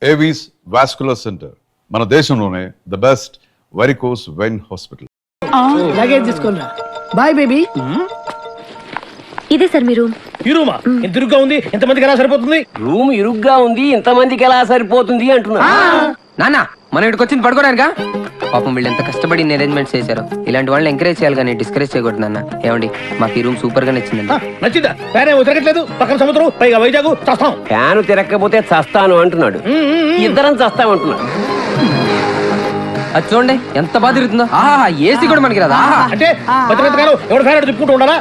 Avis vascular center మన దేశంలోనే the best varicose vein hospital. Luggage తీసుకోరా. Boy baby. ఇదే సార్ మీ రూమ్. ఈ రూమా? ఇంత ఇరుగ్గా ఉంది, ఎంతమందికి ఎలా సరిపోతుంది? రూమ్ ఇరుగ్గా ఉంది, ఇంతమందికి ఎలా సరిపోతుంది అంటున్నా. నాన్న మనం ఇక్కడికి వచ్చింది పడుకోవడానికా? పాపం వీళ్ళు ఎంత కష్టపడి అరేంజ్మెంట్స్ చేశారు. ఇలాంటి వాళ్ళని ఎంకరేజ్ చేయాలి కానీ డిస్కరేజ్ చేయకూడదు నాన్న. ఏమండి మాకు ఈ రూమ్ సూపర్ గా నచ్చిందండి. నచ్చిందా? ఫ్యాన్ ఏమో తిరగట్లేదు, పక్కన సముద్రం, పైగా వైజాగ్, చస్తాం. ఫ్యాన్ తిరగకపోతే చస్తాను అంటున్నాడు, ఇద్దరం చస్తామంటున్నాడు. అది చూడండి ఎంత బాగా తిరుగుతుందో. ఆహా ఏసీ కూడా మనకి రాదా? అంటే ఎవరు ఫ్యాన్ తిప్పుకుంటూ ఉండాలా?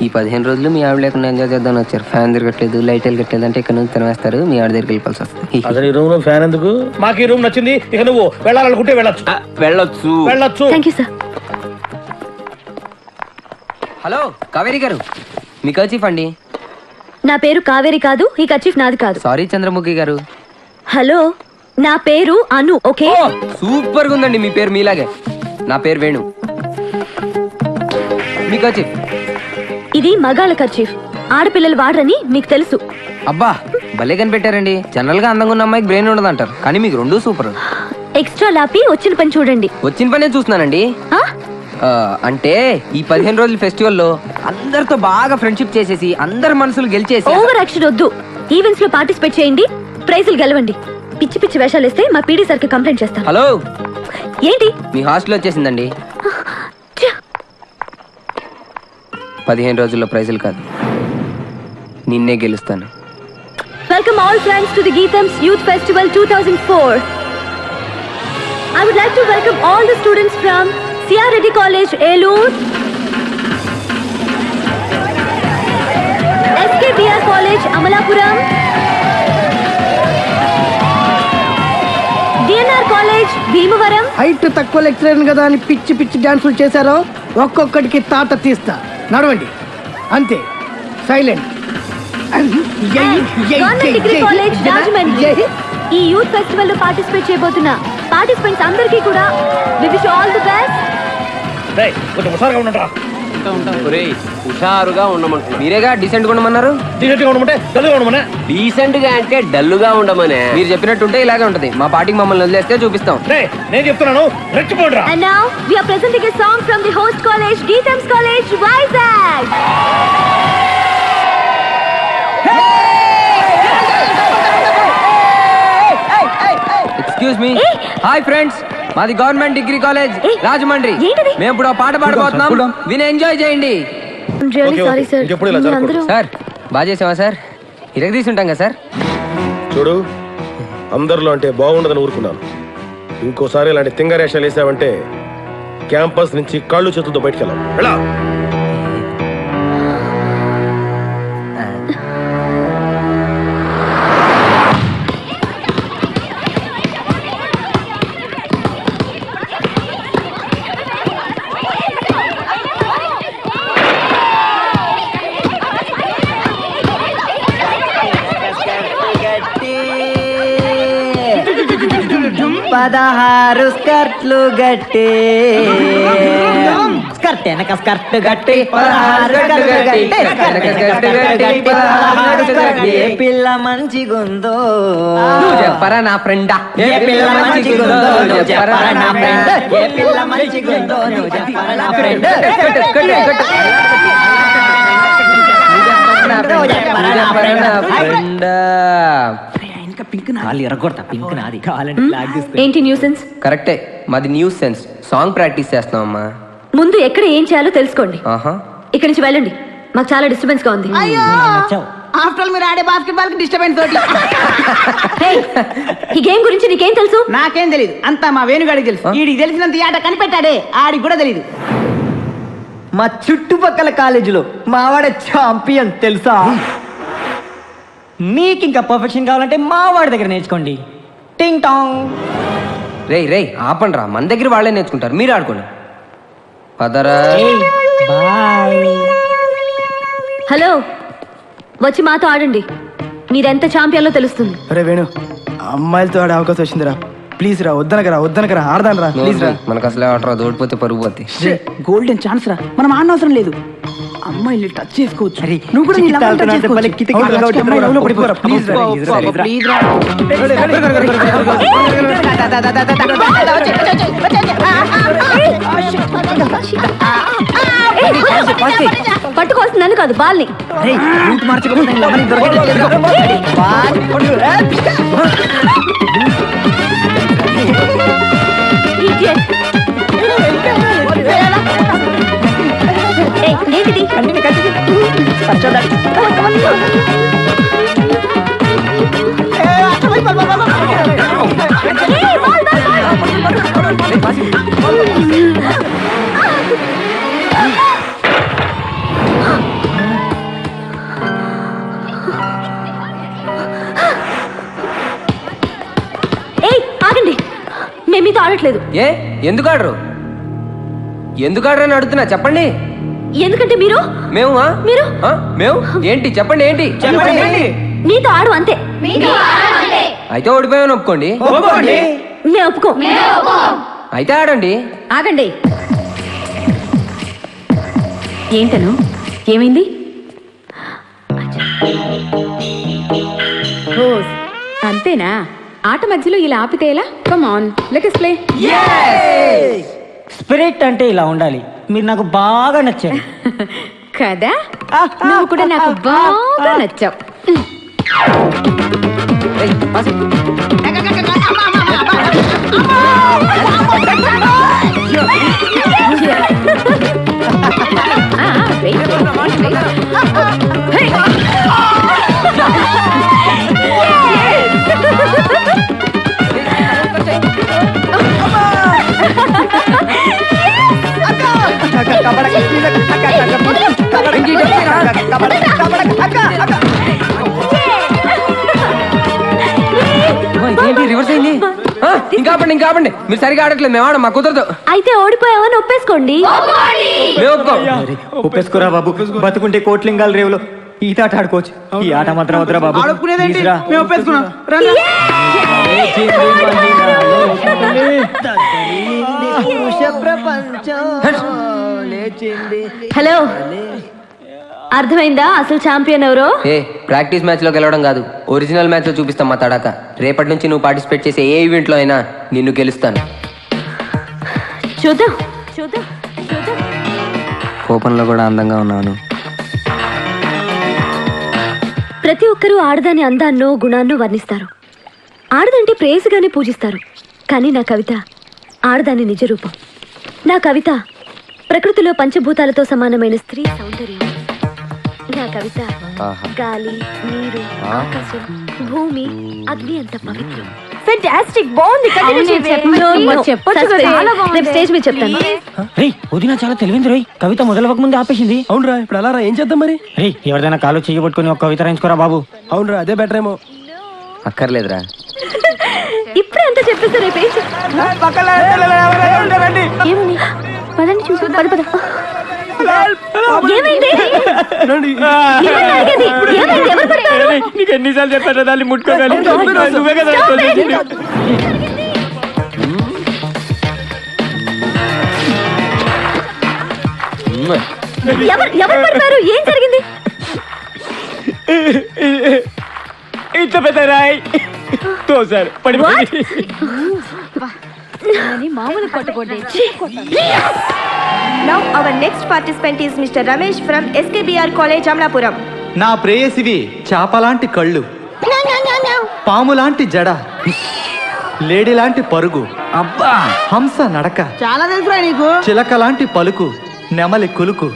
ఈ 15 రోజులు మీ ఆవిడ లేకుండా ఎంజాయ్ చేద్దాం వచ్చారు. ఫ్యాన్ తిరగట్లేదు, లైట్ వెళ్ళట్లేదు అంటే ఇక్కడ నుంచి తినేస్తారు. మీ ఆవిడ దగ్గరికి వెళ్ళిపోవాల్సి వస్తుంది. అసలు ఈ రూమ్ లో ఫ్యాన్ ఎందుకు? మాకు ఈ రూమ్ నచ్చింది. ఇక నువ్వు వెళ్ళాలనుకుంటే వెళ్ళొచ్చు. వెళ్ళొచ్చు. Thank you sir. Hello Kaveri గారు, మీ కర్చీఫ్ అండి. నా పేరు కావేరి కాదు, ఈ కర్చీఫ్ నాది కాదు. సారీ చంద్రముఖి గారు. హలో, నా పేరు అను. ఓకే, సూపర్ గా ఉందండి మీ పేరు మీలాగే. నా పేరు వేణు. మీ కర్చీఫ్. ఇది మగాళ్ళ కర్చీఫ్, ఆడపిల్లలు వాడరని మీకు తెలుసు. అబ్బా భలే కనిపెట్టారండి. జనరల్ గా అందంగా ఉన్న అమ్మాయికి బ్రెయిన్ ఉండదు అంటారు, కానీ మీకు రెండు సూపర్. ఎక్స్ట్రా లాపి వచ్చిన పని చూడండి. వచ్చిన పనే చూస్తున్నానండి. ఆ? అంటే ఈ 15 రోజుల ఫెస్టివల్ లో అందరితో బాగా ఫ్రెండ్షిప్ చేసేసి అందరి మనసులు గెలిచేసి. ఓవర్ యాక్షన్ వద్దు. ఈవెంట్స్ లో పార్టిసిపేట్ చేయండి, ప్రైజులు గెలవండి. పిచ్చి పిచ్చి వేషాలు వేస్తే మా పీడీ సార్కి కంప్లైంట్ చేస్తాను. హలో ఏంటి? మీ హాస్టల్ వచ్చేసిందండి. 15 రోజుల్లో ప్రైజులు కాదు, నిన్నే గెలుస్తాను. Welcome all friends to the Geetham's Youth Festival 2004. I would like to welcome all the students from C.R. Reddy College, Elur, SKBR College, Amalapuram, DNR College, Bhimavaram. Height తక్కువ lecturer కదా అని పిచ్చి పిచ్చి డాన్సులు చేశారో ఒక్కొక్కడికి తాట తీస్తా. నడవండి అంతే, silent. Government degree college, Rajahmundry. ఈ యూత్ ఫెస్టివల్ లో పార్టిసిపేట్ చేయబోతున్న పార్టిసిపెంట్స్ అందరికీ కూడా we wish all the best. కొంచెం హుషారుగా ఉండరా. హుషారుగా ఉండమంటు. మీరేగా డీసెంట్ గా ఉండమన్నారు. డీసెంట్ గా ఉండమంటే డల్గా ఉండమనే. డీసెంట్ గా అంటే డల్లుగా ఉండమనే. మీరు చెప్పినట్టుంటే ఇలాగే ఉంటది. మా పార్టీకి మమ్మల్ని వదిలేస్తే చూపిస్తాం. నేను చెప్తున్నాను, రెచ్చిపోండిరా. And now we are presenting a song from the host college, Geetham's College, Vizag. Excuse me. Hi friends, మాది గవర్నమెంట్ డిగ్రీ కాలేజ్ రాజమండ్రి. మేము ఇప్పుడు పాట పాడబోతున్నాం, విని ఎంజాయ్ చేయండి. I'm really sorry sir. Sir బాగా చేసావా సార్? ఇరగదీసి ఉంటాం కదా సార్. చూడు, అందరిలో అంటే బాగుండదని ఊరుకున్నాను. ఇంకోసారి ఇలాంటి తింగరేషాలు వేసావంటే క్యాంపస్ నుంచి కాళ్ళు చేతులతో బయటకెళ్ళాం. వెళ్ళా. పదహారు స్కర్ట్లు గట్టి, స్కర్ట్ వెనక స్కర్ట్ గట్టి, 16 స్కర్ట్లు గట్టి. ఏ పిల్ల మంచిగుందో చెప్పరా నా ఫ్రెండా, ఏ పిల్ల మంచిగుందో చెప్పరా నా ఫ్రెండ్, ఏ పిల్ల మంచిగుందో చెప్పరా నా ఫ్రెండ్. ఏంటి న్యూసెన్స్? కరెక్టే, మాది న్యూస్ సెన్స్. సాంగ్ ప్రాక్టీస్ చేస్తున్నాం అమ్మా. ముందు ఎక్కడ ఏం చేయాలో తెలుసుకోండి. ఆహా, ఇక్కడి నుంచి వెళ్ళండి, మాకు చాలా డిస్టర్బెన్స్ గా ఉంది. ఆఫ్టర్ మీరు ఆడే బాస్కెట్బాల్ కి డిస్టర్బెన్స్ తోటి. Hey, ఈ గేమ్ గురించి నీకేం తెలుసు? నాకేం తెలీదు, అంతా మా వేణుగాడికి తెలుసు. వీడికి తెలిసినంత ఈ ఆట కనిపెట్టాడే, ఆడికి కూడా తెలీదు. మా చుట్టుపక్కల కాలేజీలో మావాడ ఛాంపియన్ తెలుసా? మీకు ఇంకా పర్ఫెక్షన్ కావాలంటే మావాడి దగ్గర నేర్చుకోండి. టింగ్ టాంగ్. రేయ్ రేయ్ ఆపండి రా, మన దగ్గర వాళ్ళే నేర్చుకుంటారు, మీరు ఆడుకోండి. పదరా. హలో, వచ్చి మాతో ఆడండి, మీరెంత ఛాంపియన్లో తెలుస్తుంది. అరే వేణు, అమ్మాయిలతో ఆడే అవకాశం వచ్చిందిరా, ప్లీజ్ రా, వద్దనకరా ఆడదాను రా, ప్లీజ్ రా. మనకు అసలే ఆట రాదు, ఓడిపోతే పరుగు పోతే. గోల్డెన్ ఛాన్స్ రా, మనం ఆడనవసరం లేదు. అమ్మాయిని టచ్ చేసుకోవచ్చు. నువ్వు కూడా నీ లవర్ టచ్ చేసుకోవచ్చు. అమ్మాయి లవ్లో పడిపోరా, ప్లీజ్ రా, ప్లీజ్ రా. పట్టుకోవాల్సింది నన్ను కాదు, బాల్ని. Idiot. ఏయ్, ఏంటిది? ఏయ్, ఆగండి, మేము మీతో ఆడట్లేదు. ఏ ఎందుకు ఆడరు? ఎందుకు ఆడరు అని అడుగుతున్నా, చెప్పండి. ఎందుకంటే మీరు మేము మీరు మేము ఏంటి చెప్పండి, ఏంటి మీతో ఆడు అంతే. అయితే ఓడిపోయామని ఒప్పుకోండి. మేము ఒప్పుకో. అయితే ఆడండి. ఆగండి. ఏంటను, ఏమైంది? అంతేనా? ఆట మధ్యలో ఇలా ఆపితే ఎలా? Come on, let us play. Spirit అంటే ఇలా ఉండాలి. మీరు నాకు బాగా నచ్చారు కదా, నువ్వు కూడా నాకు బాగా నచ్చావు. ఏయ్, పాస్. ఏంటి రివర్స్ అయింది? ఇంకా ఆపండి, మీరు సరిగా ఆడట్లేదు, మేము ఆడం, మాకు కుదరదు. అయితే ఓడిపోయావని ఒప్పేసుకోండి. మేము ఒప్పుకోం. ఒప్పేసుకోరా బాబు, బతుకుంటే కోట్లింగాల రేవులో ఈత ఆట ఆడుకోవచ్చు. ఈ ఆట మాత్రం వద్దురా బాబు. హలో, అర్థమైందా అసలు ఛాంపియన్ ఎవరో? ఏ ప్రాక్టీస్ మ్యాచ్ లో గెలవడం కాదు, ఒరిజినల్ మ్యాచ్ లో చూపిస్తాం మా తడాక. రేపటి నుంచి నువ్వు పార్టిసిపేట్ చేసే ఏ ఈవెంట్ లో అయినా నిన్ను గెలుస్తాను. చూద్దాం. కోపంలో కూడా అందంగా ఉన్నాను. ప్రతి ఒక్కరూ ఆడదాని అందాన్నో గుణాన్నో వర్ణిస్తారు. ఆడదంటే ప్రేయసిగానే పూజిస్తారు. కానీ నా కవిత ఆడదాని నిజ రూపం. నా కవిత ప్రకృతిలో పంచభూతాలతో సమానమైన స్త్రీ సౌందర్యం. నా కవిత గాలి, నీరు, ఆకాశం, భూమి, అగ్ని అంత పవిత్రం. ఫెంటాస్టిక్, బాగుంది. స్టేజ్ మీద చెప్తాను. వదిన చాలా తెలివింది రోయ్. కవిత మొదలవక ముందే ఆపేసింది. అవునరా, ఇప్పుడు అలా ఏం చేద్దాం మరి? రే, ఎవరిదైనా కాలు చేయబట్టుకుని ఒక కవిత రాయించుకోరా బాబు. అవునరా, అదే బెటర్ ఏమో. అక్కర్లేదురా, ఇప్పుడే అంతా చెప్పేసి రేపు ఏమని పదండి చూసి పద. ఏమైంది? నీకు ఎన్నిసార్లు చెప్పారు దాన్ని ముట్టుకోవాలి? నువ్వే కదా. ఎవరు పడతారు? ఏం జరిగింది? ఇంత పెద్ద రాయి తోసారు, పడిపోయింది. మామూలు కొట్టకూడదు. Now our next participant is Mr. Ramesh from SKBR College, Amlapuram. నా ప్రేయసివి చాపలాంటి కళ్ళు, పాములాంటి జడ, లేడీలాంటి పరుగు, అబ్బా హంస నడక, చాలా తెలుసురా నీకు. చిలకలాంటి పలుకు, నెమలి కులుకు.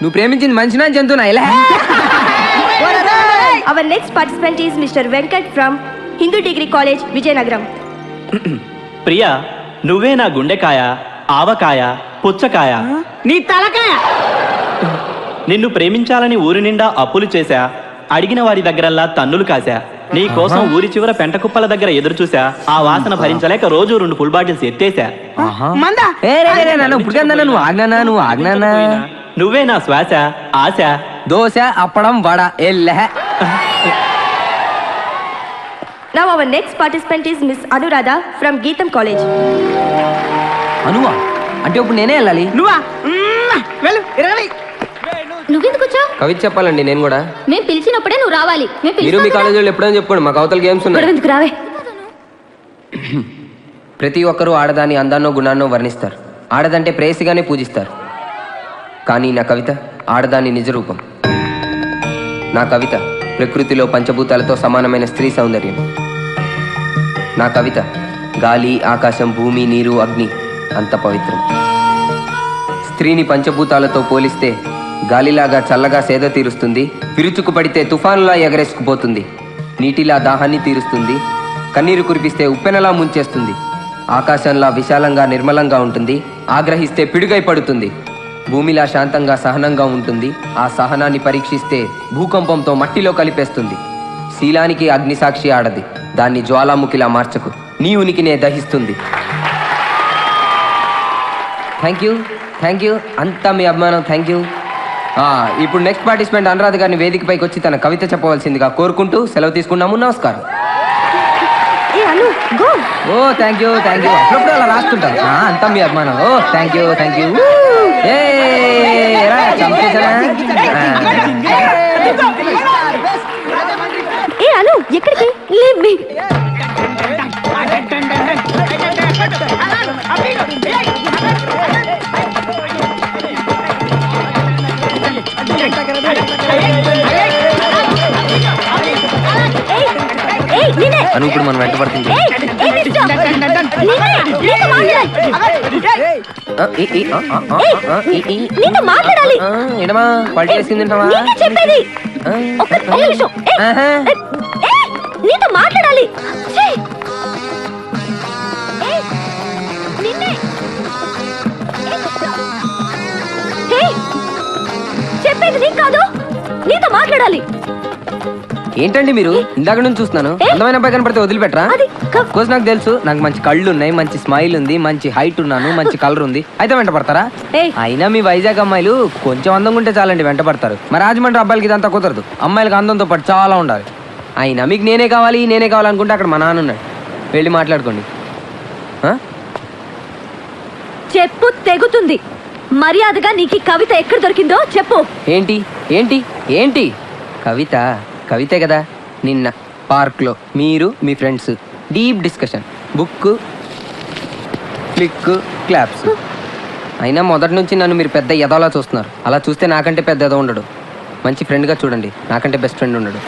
నువ్వు ప్రేమించింది మనిషినా జంతువునా? ఇలా Our next participant is Mr. Venkat from Hindu Degree College, Vijayanagaram. Priya, నువ్వే నా గుండెకాయ, ఆవకాయ, పుచ్చకాయ, నీ తలకాయ. నిన్ను ప్రేమించాలని ఊరి నిండా అప్పులు చేశా, అడిగిన వారి దగ్గరల్లా తన్నులు కాశా. నీ కోసం ఊరి చివర పెంట కుప్పల దగ్గర ఎదురు చూసా, ఆ వాసన భరించలేక రోజు 2 ఫుల్ బాటిల్స్ ఎత్తేసా. నువ్వు ఆజ్ఞానా. నువ్వే నా శ్వాస, ఆశ, దోశ, అప్పడం, vada, ఎల్లె. Now our next participant is Miss Anuradha from Geetham College. అనువా అంటే ఇప్పుడు నేనే వెళ్ళాలి. నువ్వా వెళ్ళు ఇరగలి. నువ్వెందుకు వచ్చావు? కవిత చెప్పాలండి నేను కూడా. మేము పిలిచినప్పుడే నువ్వు రావాలి. మీరు మీ కాలేజీలో ఎప్పుడైనా చెప్పుకోండి, మాకు అవతల గేమ్స్ ఉన్నాయి. ఎందుకు రావే? ప్రతి ఒక్కరూ ఆడదాని అందాన్నో గుణాన్నో వర్ణిస్తారు. ఆడదంటే ప్రేయసిగానే పూజిస్తారు. కానీ నా కవిత ఆడదాని నిజ రూపం. నా కవిత ప్రకృతిలో పంచభూతాలతో సమానమైన స్త్రీ సౌందర్యం. నా కవిత గాలి, ఆకాశం, భూమి, నీరు, అగ్ని అంత పవిత్రం. స్త్రీని పంచభూతాలతో పోలిస్తే గాలిలాగా చల్లగా సేద తీరుస్తుంది, విరుచుకు పడితే తుఫానులా ఎగరేసుకుపోతుంది, నీటిలా దాహాన్ని తీరుస్తుంది, కన్నీరు కురిపిస్తే ఉప్పెనలా ముంచేస్తుంది, ఆకాశంలా విశాలంగా నిర్మలంగా ఉంటుంది, ఆగ్రహిస్తే పిడుగై పడుతుంది, భూమిలా శాంతంగా సహనంగా ఉంటుంది, ఆ సహనాన్ని పరీక్షిస్తే భూకంపంతో మట్టిలో కలిపేస్తుంది. శీలానికి అగ్నిసాక్షి ఆడది, దాన్ని జ్వాలాముఖిలా మార్చకు, నీ ఉనికినే దహిస్తుంది. థ్యాంక్ యూ, అంతా మీ అభిమానం. Thank you. ఇప్పుడు నెక్స్ట్ పార్టిసిపెంట్ అనురాధ గారిని వేదికపైకి వచ్చి తన కవిత చెప్పవలసిందిగా కోరుకుంటూ సెలవు తీసుకున్నాము. నమస్కారం. ఓ థ్యాంక్ యూ. అప్పుడప్పుడు అలా రాస్తుంటారు. అంతా మీ అభిమానం. ఓ థ్యాంక్ యూ. ఎక్కడికి? అను ఇప్పుడు మనం వెంట పడుతుంది. ఎడమా పల్టీ వేసుకుని తింటావా? నీతో మాట్లాడాలి. చెప్పేది నీకు కాదు, నీతో మాట్లాడాలి. ఏంటండి మీరు? ఇందాక నుంచి చూస్తున్నాను. అందమైన అబ్బాయి కనపడితే వదిలిపెట్టరా? కోర్స్ నాకు తెలుసు, నాకు మంచి కళ్ళు ఉన్నాయి, మంచి స్మైల్ ఉంది, మంచి హైట్ ఉన్నాను, మంచి కలర్ ఉంది. అయితే వెంట పడతారా? అయినా మీ వైజాగ్ అమ్మాయిలు కొంచెం అందంగా ఉంటే చాలండి వెంట పడతారు. మరి రాజమండ్రి అబ్బాయిలకి ఇదంతా కుదరదు. అమ్మాయిలకు అందంతో పాటు చాలా ఉండాలి. అయినా మీకు నేనే కావాలనుకుంటే అక్కడ మా నాన్న ఉన్నాడు, వెళ్ళి మాట్లాడుకోండి. చెప్పు తెగుతుంది. మర్యాదగా నీకు కవిత ఎక్కడ దొరికిందో చెప్పు. ఏంటి కవితే కదా. నిన్న పార్క్లో మీరు మీ friends deep discussion, book, flick, claps. అయినా మొదటి నుంచి నన్ను మీరు పెద్ద ఎదవలా చూస్తున్నారు. అలా చూస్తే నాకంటే పెద్ద ఎదవ ఉండడు. మంచి ఫ్రెండ్గా చూడండి, నాకంటే బెస్ట్ ఫ్రెండ్ ఉండడు.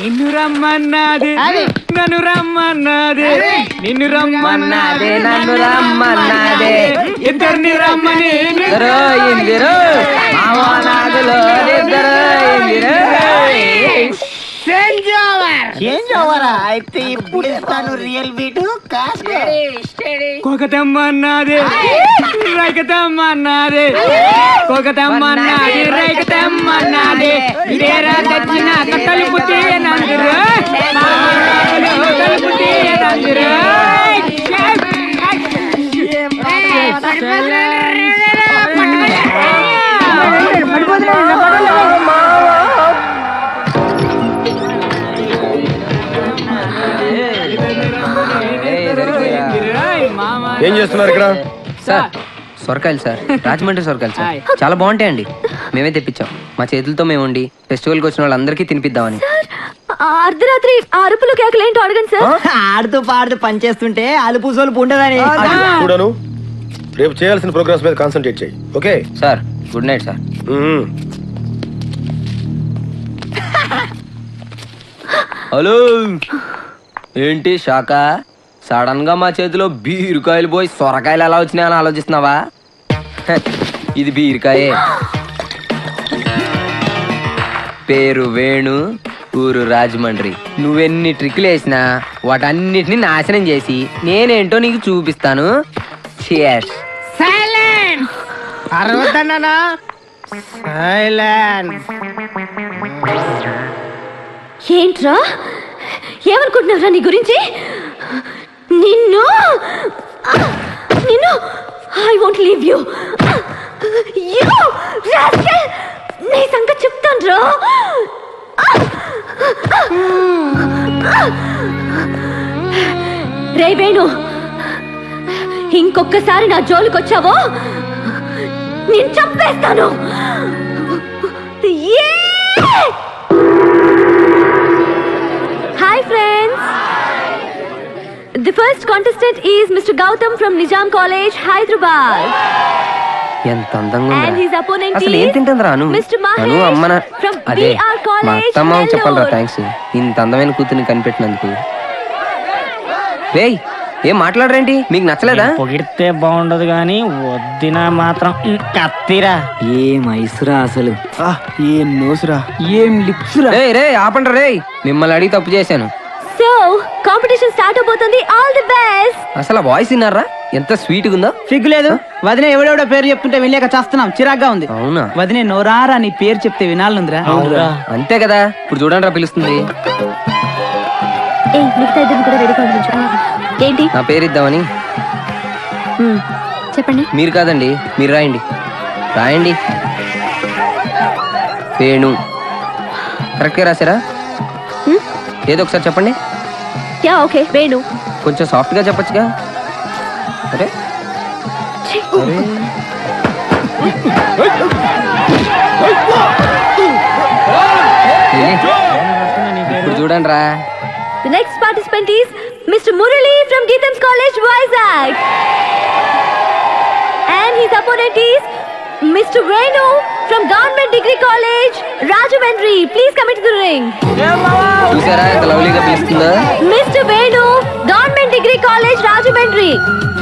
నిన్ను రమ్మన్నది నన్ను రమ్మన్నది, నిన్ను రమ్మన్నది నన్ను రమ్మన్నది, ఇద్దరిని రమ్మని అయితే ఇప్పుడు ఇస్తాను రియల్ బీటు. కొకతమ్మన్నది రైకతమ్మన్నది, కొకతమ్మన్నది రైకతమ్మన్నది, ఇదేరా తెచ్చిన కట్టలు పుట్టినందురు కట్టలు పుట్టినందురు. ఏం చేస్తున్నారు ఇక్కడ? సార్ సొరకాయలు సార్, రాజమండ్రి సొరకాయలు సార్, చాలా బాగుంటాయండి. మేమే తెప్పించాం, మా చేతులతో మేము వండి ఫెస్టివల్కి వచ్చిన వాళ్ళందరికీ తినిపిద్దామని. అర్ధరాత్రి అరుపులు కేకలు ఏంటో అడగండి సార్. ఆడుతూ పాడుతూ పనిచేస్తుంటే అలుపు సోలుపు ఉండదని. చూడను, రేపు చేయాల్సిన ప్రోగ్రామ్స్ మీద కాన్సన్ట్రేట్ చేయి. Okay sir, good night sir. Hello, ఏంటి శాఖ? సడన్ గా మా చేతిలో బీరకాయలు పోయి సొరకాయలు ఎలా వచ్చినాయని ఆలోచిస్తున్నావా? ఇది బీరకాయే. పేరు వేణు, ఊరు రాజమండ్రి. నువ్వెన్ని ట్రిక్లు వేసినా వాటన్నిటిని నాశనం చేసి నేనేంటో నీకు చూపిస్తాను. Cheers. ఏంట్రా ఏమనుకుంటున్నారా నీ గురించి? నిన్ను ఐ వాంట్ లీవ్ యూ. నీ సంగతి చెప్తాను రా. రే వేణు, ఇంకొక్కసారి నా జోలికొచ్చావో నేను చంపేస్తాను. Hi friends, the first contestant is mister Gautam from Nizam college, Hyderabad. ఎంత అందంగా And his ఉందిరా. opponent అసలు is ఏం తింటుంది రాను Mr. Mahesh Anu Ammana from అదే VR College, మా అత్తమ్మ చెప్పాలరా Nellore. థ్యాంక్స్ ఇంత అందమైన కూతుర్ని కనిపెట్టినందుకు. రేయ్ ఏం మాట్లాడరేంటి, మీకు నచ్చలేదా? పొగిడితే బాగుండదు గాని వద్దినా మాత్రం కత్తిరా. ఏం ఐసురా అసలు, ఏం నోసురా, ఏం లిప్స్ రా. రే ఆపండి రే, మిమ్మల్ని అడిగి తప్పు చేశాను. సో కాంపిటీషన్ స్టార్ట్ అవబోతుంది. All the best. అసలు ఆ వాయిస్ విన్నారా ఎంత స్వీట్ గా ఉందో? సిగ్గు లేదు వదిన, ఎవడెవడో పేరు చెప్తుంటే వినలేక చేస్తున్నాం, చిరాగ్గా ఉంది. అవునా? వదినే నోరారా నీ పేరు చెప్తే వినాలందిరా. అంతే కదా, ఇప్పుడు చూడండి రా పిలుస్తుంది. ఏ మిగతా ఇద్దరు కూడా రెడీగా ఉంచు. ఏంటి? నా పేరు ఇద్దామని. చెప్పండి. మీరు కాదండి, మీరు రాయండి. రాయండి. వేణు. కరెక్ట్గా రాశారా? ఏదో ఒకసారి చెప్పండి. Yeah okay, Venu. కొంచెం సాఫ్ట్ గా చెప్పొచ్చుగా. అరే ఇప్పుడు చూడండి రా. The next participant is Mr. Murali from Geetham's College, Vizag. And his opponent is Mr. Venu from Government Degree College, Rajahmundry. Please come into the ring. చూసారా ఎంత లవ్లీగా పిలుస్తుందో? Mr. Venu, Government Degree College, Rajahmundry.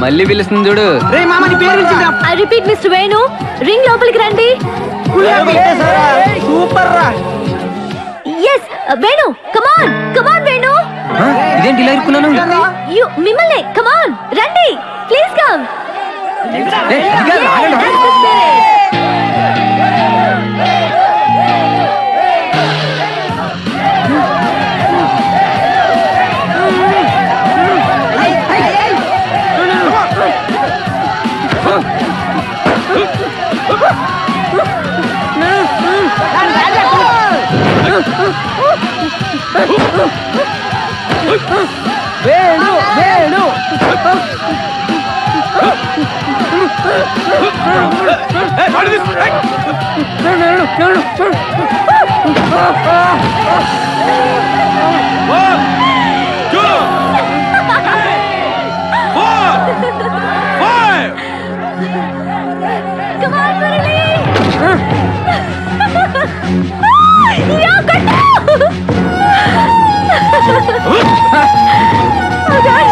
మళ్ళీ పిలుస్తుంది చూడు. రే మామ నీ పేరు పిలిచిందా? I repeat, Mr. Venu, ring లోపలికి రండి. సూపర్ రా. Yes, Venu, come on, Venu. ఇదేంటి ఇలా ఇరుక్కున్నాను? You, మిమ్మల్ని, come on, రండి, please come. That's the spirit. Venu Venu Come on, Murali. Yeah, good. Oh God.